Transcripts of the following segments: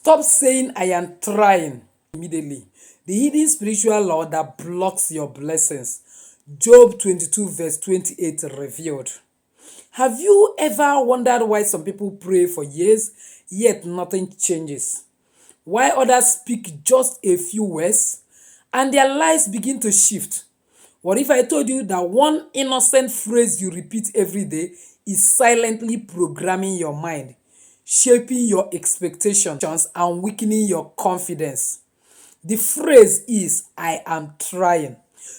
Stop saying I am trying immediately. The hidden spiritual law that blocks your blessings. Job 22 verse 28 revealed. Have you ever wondered why some people pray for years yet nothing changes? Why others speak just a few words and their lives begin to shift? What if I told you that one innocent phrase you repeat every day is silently programming your mind, shaping your expectations, and weakening your confidence? The phrase is, I am trying.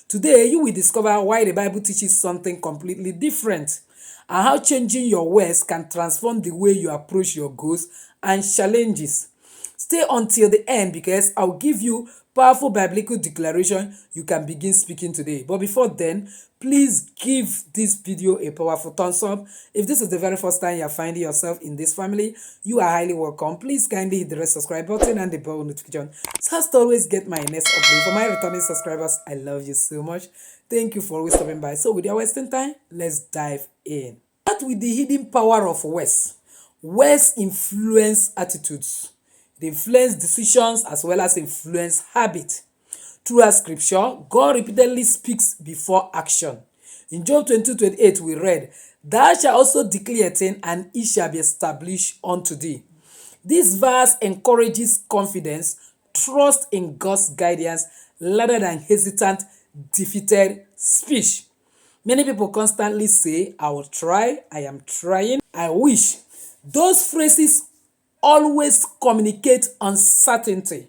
Today, you will discover why the Bible teaches something completely different and how changing your words can transform the way you approach your goals and challenges. Stay until the end because I'll give you powerful biblical declaration you can begin speaking today. But before then, please give this video a powerful thumbs up. If this is the very first time you're finding yourself in this family, you are highly welcome. Please kindly hit the red subscribe button and the bell notification so as to always get my next upload. For my returning subscribers, I love you so much. Thank you for always stopping by. So without wasting time, let's dive in. Start with the hidden power of words. Words influence attitudes. They influence decisions as well as influence habit. Throughout scripture, God repeatedly speaks before action. In Job 22:28, we read, Thou shalt also declare a thing, and it shall be established unto thee. This verse encourages confidence, trust in God's guidance, rather than hesitant, defeated speech. Many people constantly say, I will try, I am trying, I wish. Those phrases always communicate uncertainty.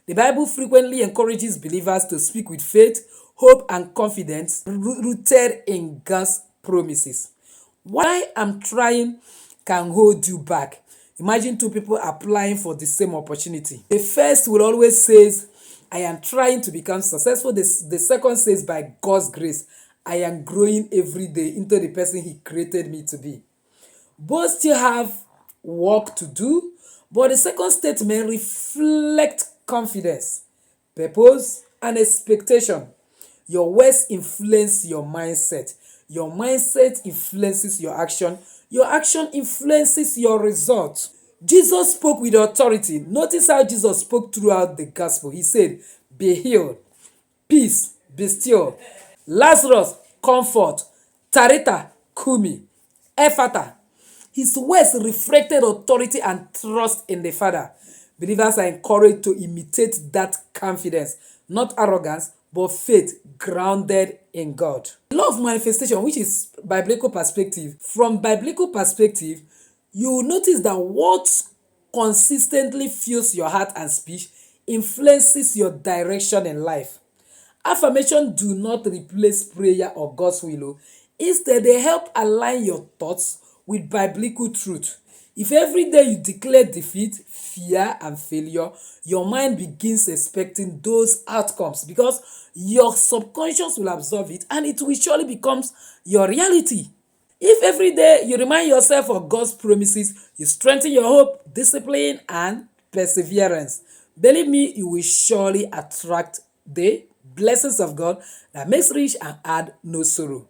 The Bible frequently encourages believers to speak with faith, hope, and confidence rooted in God's promises. Why I'm trying can hold you back. Imagine two people applying for the same opportunity. The first will always says, I am trying to become successful. The second says, by God's grace, I am growing every day into the person He created me to be. Both still have work to do, but the second statement reflects confidence, purpose, and expectation. Your words influence your mindset. Your mindset influences your action. Your action influences your result. Jesus spoke with authority. Notice how Jesus spoke throughout the gospel. He said, be healed, peace, be still. Lazarus, comfort. Tarita, kumi. Ephata. His words reflected authority and trust in the Father. Believers are encouraged to imitate that confidence, not arrogance, but faith grounded in God. Law of manifestation, which is biblical perspective. From biblical perspective, you will notice that what consistently fills your heart and speech influences your direction in life. Affirmation do not replace prayer or God's will. Instead, they help align your thoughts with biblical truth. If every day you declare defeat, fear, and failure, your mind begins expecting those outcomes because your subconscious will absorb it and it will surely become your reality. If every day you remind yourself of God's promises, you strengthen your hope, discipline, and perseverance. Believe me, you will surely attract the blessings of God that makes rich and add no sorrow.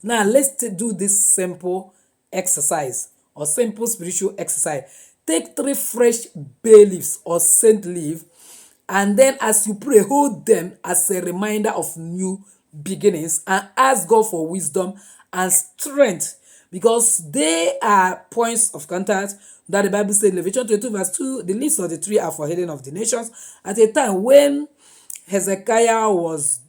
Now, let's do this simple exercise or simple spiritual exercise. Take 3 fresh bay leaves or scent leaf, and then as you pray, hold them as a reminder of new beginnings and ask God for wisdom and strength because they are points of contact that the Bible says in Leviticus 22 verse 2, the leaves of the tree are for healing of the nations. At a time when Hezekiah was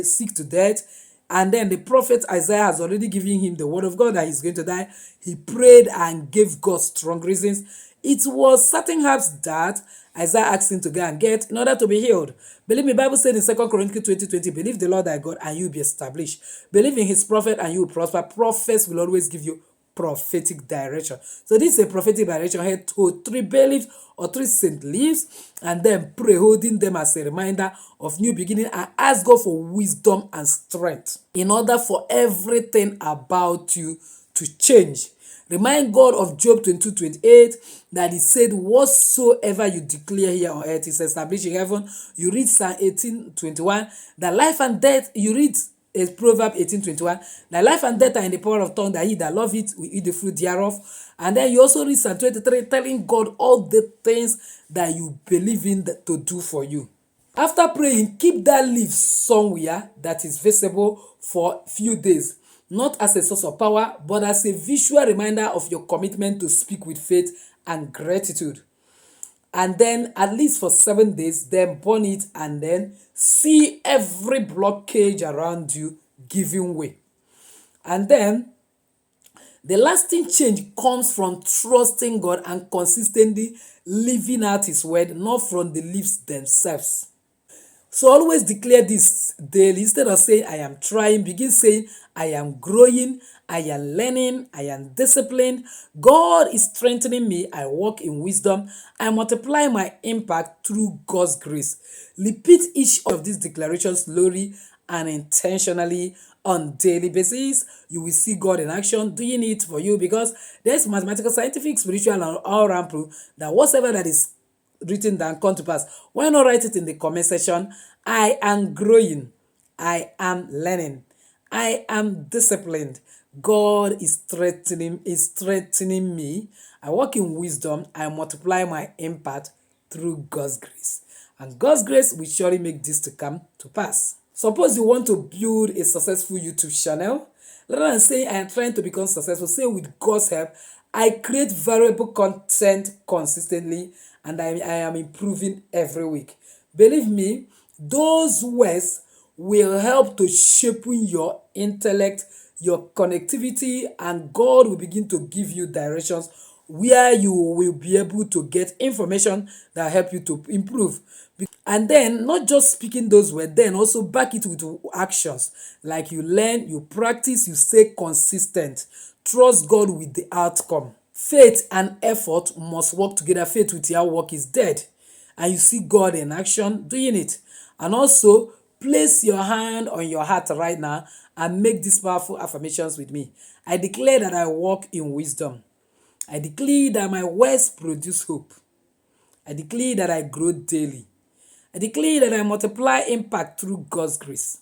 sick to death, and then the prophet Isaiah has already given him the word of God that he's going to die. He prayed and gave God strong reasons. It was certain herbs that Isaiah asked him to go and get in order to be healed. Believe me, the Bible said in 2 Chronicles 20:20, believe the Lord thy God and you will be established. Believe in his prophet and you will prosper. Prophets will always give you prophetic direction. So this is a prophetic direction. Here to 3 bay leaves or 3 scent leaves, and then pray, holding them as a reminder of new beginning, and ask God for wisdom and strength in order for everything about you to change. Remind God of Job 22:28 that he said, whatsoever you declare here on earth is established in heaven. You read Psalm 18:21, that life and death, you read is Proverbs 18:21. That life and death are in the power of tongue, that he that love it will eat the fruit thereof. And then you also read Psalm 23, telling God all the things that you believe in to do for you. After praying, keep that leaf somewhere that is visible for few days, not as a source of power, but as a visual reminder of your commitment to speak with faith and gratitude. And then at least for 7 days, then burn it, and then see every blockage around you giving way. And then the lasting change comes from trusting God and consistently living out His word, not from the leaves themselves. So always declare this daily. Instead of saying, I am trying, begin saying, I am growing, I am learning, I am disciplined. God is strengthening me. I walk in wisdom. I multiply my impact through God's grace. Repeat each of these declarations slowly and intentionally on daily basis. You will see God in action doing it for you, because there's mathematical, scientific, spiritual, and all-round proof that whatever that is written down come to pass. Why not write it in the comment section? I am growing. I am learning. I am disciplined. God is strengthening me. I walk in wisdom. I multiply my impact through God's grace. And God's grace will surely make this to come to pass. Suppose you want to build a successful YouTube channel. Rather than saying I am trying to become successful, say with God's help, I create valuable content consistently, and I am improving every week. Believe me, those words will help to shape your intellect, your connectivity, and God will begin to give you directions where you will be able to get information that help you to improve. And then not just speaking those words, then also back it with actions. Like you learn, you practice, you stay consistent. Trust God with the outcome. Faith and effort must work together. Faith without work is dead. And you see God in action doing it. And also, place your hand on your heart right now and make these powerful affirmations with me. I declare that I walk in wisdom. I declare that my words produce hope. I declare that I grow daily. I declare that I multiply impact through God's grace.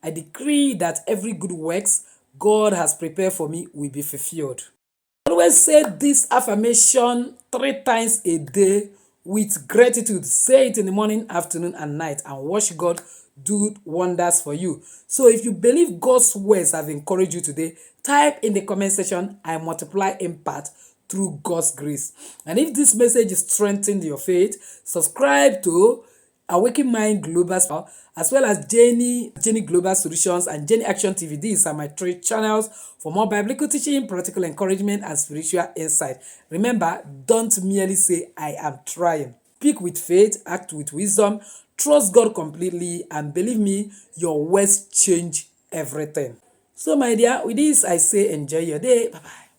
I decree that every good works God has prepared for me will be fulfilled. Always say this affirmation 3 times a day with gratitude. Say it in the morning, afternoon, and night, and watch God do wonders for you. So if you believe God's words have encouraged you today, type in the comment section, I multiply impact through God's grace. And if this message is strengthened your faith, subscribe to Awaken Mind Global, as well as Jenny Global Solutions and Jenny Action TV. These are my 3 channels for more biblical teaching, practical encouragement, and spiritual insight. Remember, don't merely say, I am trying. Speak with faith, act with wisdom, trust God completely, and believe me, your words change everything. So my dear, with this, I say enjoy your day. Bye-bye.